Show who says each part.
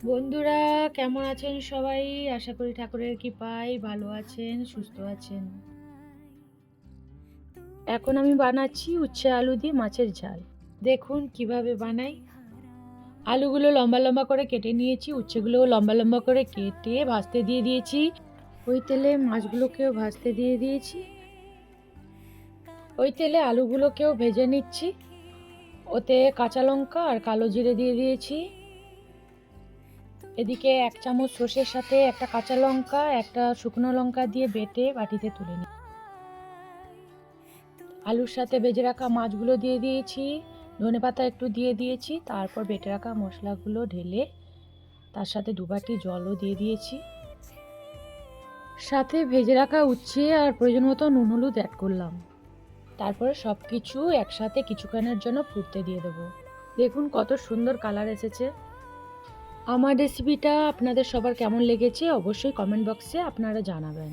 Speaker 1: বন্ধুরা, কেমন আছেন সবাই? আশা করি ঠাকুরের কৃপায় ভালো আছেন, সুস্থ আছেন। এখন আমি বানাচ্ছি উচ্ছে আলু দিয়ে মাছের ঝাল। দেখুন কিভাবে বানাই। আলুগুলো লম্বা লম্বা করে কেটে নিয়েছি, উচ্ছেগুলোও লম্বা লম্বা করে কেটে ভাজতে দিয়ে দিয়েছি। ওই তেলে মাছগুলোকেও ভাজতে দিয়ে দিয়েছি। ওই তেলে আলুগুলোকেও ভেজে নিচ্ছি। ওতে কাঁচা লঙ্কা আর কালো জিরে দিয়ে দিয়েছি। এদিকে 1 চামচ সর্ষের সাথে একটা কাঁচা লঙ্কা, একটা শুকনো লঙ্কা দিয়ে বেটে বাটিতে তুলে নিই। আলুর সাথে ভেজে রাখা মাছগুলো দিয়ে দিয়েছি, ধনেপাতা একটু দিয়ে দিয়েছি, তারপর বেটে রাখা মশলাগুলো ঢেলে তার সাথে 2 বাটি জলও দিয়ে দিয়েছি। সাথে ভেজে রাখা উচ্ছে আর প্রয়োজন মতো নুন হলুদ অ্যাড করলাম। তারপরে সব কিছু একসাথে কিছুক্ষণের জন্য ফুটতে দিয়ে দেবো। দেখুন কত সুন্দর কালার এসেছে। আমার রেসিপিটা আপনাদের সবার কেমন লেগেছে অবশ্যই কমেন্ট বক্সে আপনারা জানাবেন।